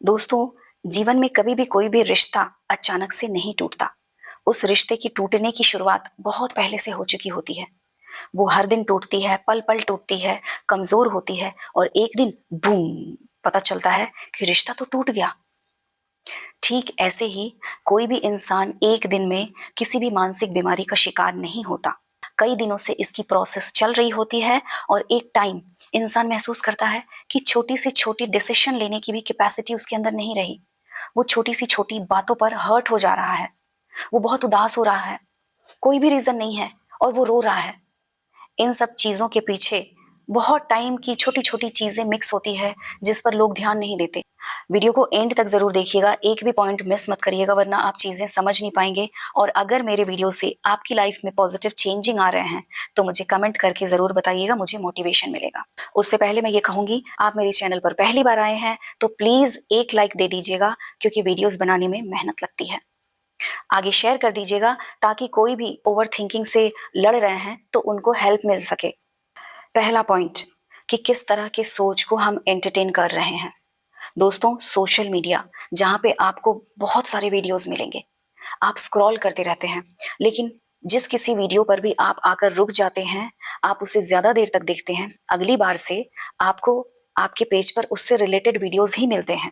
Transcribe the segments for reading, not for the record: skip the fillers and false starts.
दोस्तों, जीवन में कभी भी कोई भी रिश्ता अचानक से नहीं टूटता। उस रिश्ते की टूटने की शुरुआत बहुत पहले से हो चुकी होती है। वो हर दिन टूटती है, पल पल टूटती है, कमजोर होती है और एक दिन बूम, पता चलता है कि रिश्ता तो टूट गया। ठीक ऐसे ही कोई भी इंसान एक दिन में किसी भी मानसिक बीमारी का शिकार नहीं होता। कई दिनों से इसकी प्रोसेस चल रही होती है और एक टाइम इंसान महसूस करता है कि छोटी से छोटी डिसीजन लेने की भी कैपेसिटी उसके अंदर नहीं रही। वो छोटी सी छोटी बातों पर हर्ट हो जा रहा है, वो बहुत उदास हो रहा है, कोई भी रीजन नहीं है और वो रो रहा है। इन सब चीजों के पीछे बहुत टाइम की छोटी छोटी चीजें मिक्स होती है जिस पर लोग ध्यान नहीं देते। वीडियो को एंड तक जरूर देखिएगा, एक भी पॉइंट मिस मत करिएगा वरना आप चीजें समझ नहीं पाएंगे। और अगर मेरे वीडियो से आपकी लाइफ में पॉजिटिव चेंजिंग आ रहे हैं तो मुझे कमेंट करके जरूर बताइएगा, मुझे मोटिवेशन मिलेगा। उससे पहले मैं ये कहूंगी, आप मेरे चैनल पर पहली बार आए हैं तो प्लीज एक लाइक दे दीजिएगा क्योंकि वीडियोस बनाने में मेहनत लगती है। आगे शेयर कर दीजिएगा ताकि कोई भी ओवर थिंकिंग से लड़ रहे हैं तो उनको हेल्प मिल सके। पहला पॉइंट कि किस तरह के सोच को हम एंटरटेन कर रहे हैं। दोस्तों, सोशल मीडिया जहां पे आपको बहुत सारे वीडियोस मिलेंगे, आप स्क्रॉल करते रहते हैं, लेकिन जिस किसी वीडियो पर भी आप आकर रुक जाते हैं, आप उसे ज्यादा देर तक देखते हैं, अगली बार से आपको आपके पेज पर उससे रिलेटेड वीडियोस ही मिलते हैं।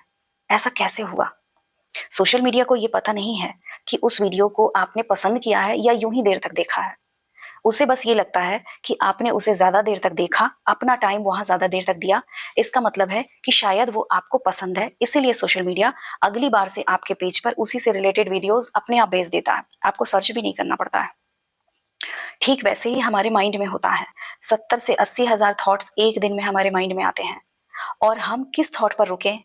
ऐसा कैसे हुआ? सोशल मीडिया को ये पता नहीं है कि उस वीडियो को आपने पसंद किया है या यूं ही देर तक देखा है। उसे बस ये लगता है कि आपने उसे ज्यादा देर तक देखा, अपना टाइम वहां ज्यादा देर तक दिया, इसका मतलब है कि शायद वो आपको पसंद है, इसीलिए सोशल मीडिया अगली बार से आपके पेज पर उसी से रिलेटेड वीडियोस अपने आप भेज देता है, आपको सर्च भी नहीं करना पड़ता है। ठीक वैसे ही हमारे माइंड में होता है। 70 से 80 हजार थॉट्स एक दिन में हमारे माइंड में आते हैं और हम किस थॉट पर रुके,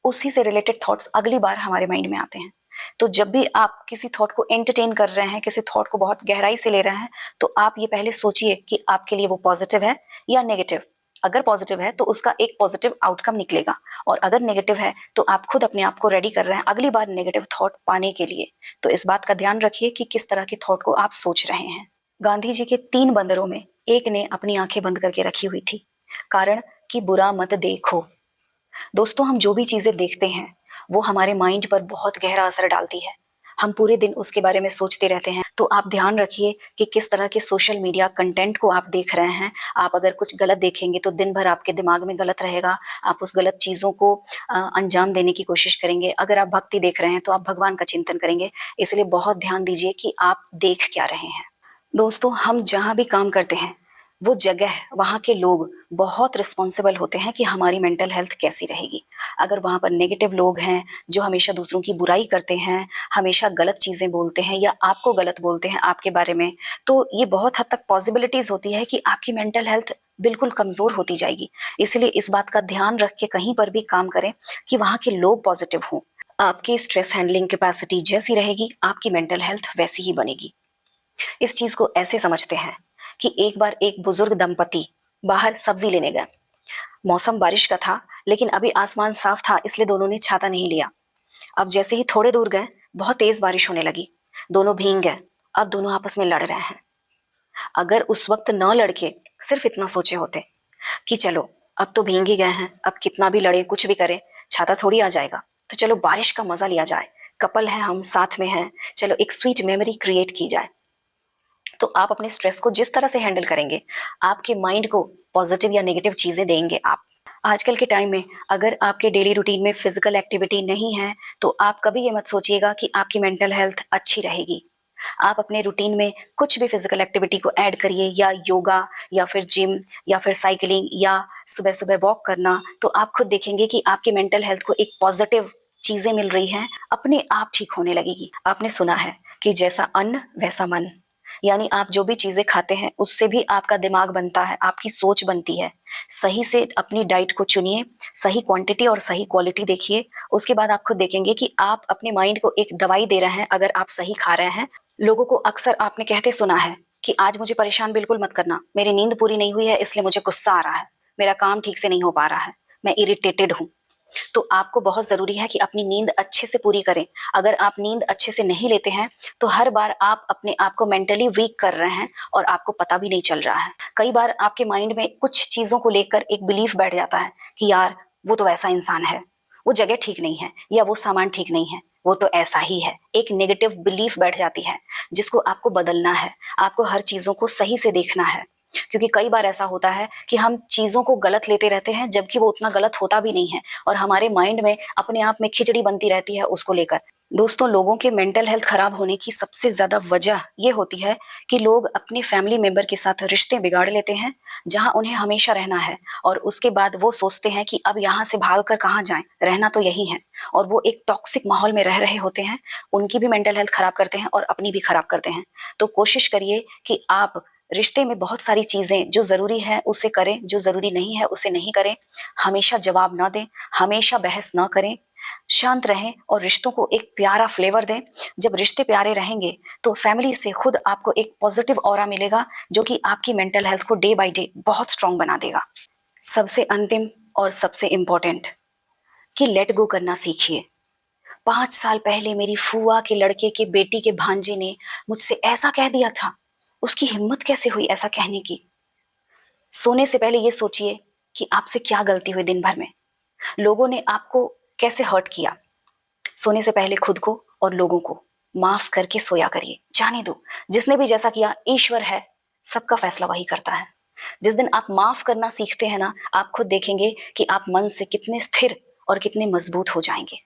उसी से रिलेटेड थॉट्स अगली बार हमारे माइंड में आते हैं। तो जब भी आप किसी थॉट को एंटरटेन कर रहे हैं, किसी थॉट को बहुत गहराई से ले रहे हैं, तो आप ये पहले सोचिए कि आपके लिए वो पॉजिटिव है या नेगेटिव। अगर पॉजिटिव है तो उसका एक पॉजिटिव आउटकम निकलेगा और अगर नेगेटिव है तो आप खुद अपने आप को रेडी कर रहे हैं अगली बार नेगेटिव थॉट पाने के लिए। तो इस बात का ध्यान रखिए कि किस तरह के थॉट को आप सोच रहे हैं। गांधी जी के 3 बंदरों में एक ने अपनी आंखें बंद करके रखी हुई थी, कारण कि बुरा मत देखो। दोस्तों, हम जो भी चीजें देखते हैं वो हमारे माइंड पर बहुत गहरा असर डालती है। हम पूरे दिन उसके बारे में सोचते रहते हैं। तो आप ध्यान रखिए कि किस तरह के सोशल मीडिया कंटेंट को आप देख रहे हैं। आप अगर कुछ गलत देखेंगे तो दिन भर आपके दिमाग में गलत रहेगा, आप उस गलत चीजों को अंजाम देने की कोशिश करेंगे। अगर आप भक्ति देख रहे हैं तो आप भगवान का चिंतन करेंगे। इसलिए बहुत ध्यान दीजिए कि आप देख क्या रहे हैं। दोस्तों, हम जहां भी काम करते हैं वो जगह, वहां के लोग बहुत रिस्पॉन्सिबल होते हैं कि हमारी मेंटल हेल्थ कैसी रहेगी। अगर वहां पर नेगेटिव लोग हैं जो हमेशा दूसरों की बुराई करते हैं, हमेशा गलत चीजें बोलते हैं या आपको गलत बोलते हैं आपके बारे में, तो ये बहुत हद तक पॉसिबिलिटीज होती है कि आपकी मेंटल हेल्थ बिल्कुल कमजोर होती जाएगी। इसलिए इस बात का ध्यान रख के कहीं पर भी काम करें कि वहां के लोग पॉजिटिव हों। आपकी स्ट्रेस हैंडलिंग कैपेसिटी जैसी रहेगी, आपकी मेंटल हेल्थ वैसी ही बनेगी। इस चीज को ऐसे समझते हैं कि एक बार एक बुजुर्ग दंपति बाहर सब्जी लेने गए। मौसम बारिश का था लेकिन अभी आसमान साफ था, इसलिए दोनों ने छाता नहीं लिया। अब जैसे ही थोड़े दूर गए, बहुत तेज बारिश होने लगी, दोनों भीग गए। अब दोनों आपस में लड़ रहे हैं। अगर उस वक्त न लड़के सिर्फ इतना सोचे होते कि चलो अब तो भीग ही गए हैं, अब कितना भी लड़े कुछ भी करें, छाता थोड़ी आ जाएगा, तो चलो बारिश का मजा लिया जाए, कपल है हम, साथ में हैं, चलो एक स्वीट मेमोरी क्रिएट की जाए। तो आप अपने स्ट्रेस को जिस तरह से हैंडल करेंगे, आपके माइंड को पॉजिटिव या नेगेटिव चीजें देंगे आप। आजकल के टाइम में अगर आपके डेली रूटीन में फिजिकल एक्टिविटी नहीं है तो आप कभी ये मत सोचिएगा कि आपकी मेंटल हेल्थ अच्छी रहेगी। आप अपने रूटीन में कुछ भी फिजिकल एक्टिविटी को ऐड करिए, या योगा या फिर जिम या फिर साइकिलिंग या सुबह सुबह वॉक करना, तो आप खुद देखेंगे कि आपकी मेंटल हेल्थ को एक पॉजिटिव चीजें मिल रही हैं, अपने आप ठीक होने लगेगी। आपने सुना है कि जैसा अन्न वैसा मन, यानी आप जो भी चीजें खाते हैं उससे भी आपका दिमाग बनता है, आपकी सोच बनती है। सही से अपनी डाइट को चुनिए, सही क्वांटिटी और सही क्वालिटी देखिए, उसके बाद आप खुद देखेंगे कि आप अपने माइंड को एक दवाई दे रहे हैं अगर आप सही खा रहे हैं। लोगों को अक्सर आपने कहते सुना है कि आज मुझे परेशान बिल्कुल मत करना, मेरी नींद पूरी नहीं हुई है इसलिए मुझे गुस्सा आ रहा है, मेरा काम ठीक से नहीं हो पा रहा है, मैं इरिटेटेड हूँ। तो आपको बहुत जरूरी है कि अपनी नींद अच्छे से पूरी करें। अगर आप नींद अच्छे से नहीं लेते हैं तो हर बार आप अपने आप को मेंटली वीक कर रहे हैं और आपको पता भी नहीं चल रहा है। कई बार आपके माइंड में कुछ चीजों को लेकर एक बिलीफ बैठ जाता है कि यार वो तो ऐसा इंसान है, वो जगह ठीक नहीं है या वो सामान ठीक नहीं है, वो तो ऐसा ही है। एक नेगेटिव बिलीफ बैठ जाती है जिसको आपको बदलना है। आपको हर चीजों को सही से देखना है, क्योंकि कई बार ऐसा होता है कि हम चीजों को गलत लेते रहते हैं जबकि वो उतना गलत होता भी नहीं है, और हमारे माइंड में अपने आप में खिचड़ी बनती रहती है उसको लेकर। दोस्तों, लोगों के मेंटल हेल्थ खराब होने की सबसे ज्यादा वजह ये होती है कि लोग अपने फैमिली मेंबर के साथ रिश्ते बिगाड़ लेते हैं जहां उन्हें हमेशा रहना है, और उसके बाद वो सोचते हैं कि अब यहाँ से भाग कर कहाँ जाएं, रहना तो यही है। और वो एक टॉक्सिक माहौल में रह रहे होते हैं, उनकी भी मेंटल हेल्थ खराब करते हैं और अपनी भी खराब करते हैं। तो कोशिश करिए कि आप रिश्ते में बहुत सारी चीजें जो जरूरी है उसे करें, जो जरूरी नहीं है उसे नहीं करें। हमेशा जवाब ना दें, हमेशा बहस ना करें, शांत रहें और रिश्तों को एक प्यारा फ्लेवर दें। जब रिश्ते प्यारे रहेंगे तो फैमिली से खुद आपको एक पॉजिटिव ऑरा मिलेगा जो कि आपकी मेंटल हेल्थ को डे बाय डे बहुत स्ट्रांग बना देगा। सबसे अंतिम और सबसे इंपॉर्टेंट कि लेट गो करना सीखिए। 5 साल पहले मेरी फूआ के लड़के के बेटी के भांजे ने मुझसे ऐसा कह दिया था, उसकी हिम्मत कैसे हुई ऐसा कहने की। सोने से पहले ये सोचिए कि आपसे क्या गलती हुई दिन भर में, लोगों ने आपको कैसे हर्ट किया। सोने से पहले खुद को और लोगों को माफ करके सोया करिए। जाने दो, जिसने भी जैसा किया ईश्वर है, सबका फैसला वही करता है। जिस दिन आप माफ करना सीखते हैं ना, आप खुद देखेंगे कि आप मन से कितने स्थिर और कितने मजबूत हो जाएंगे।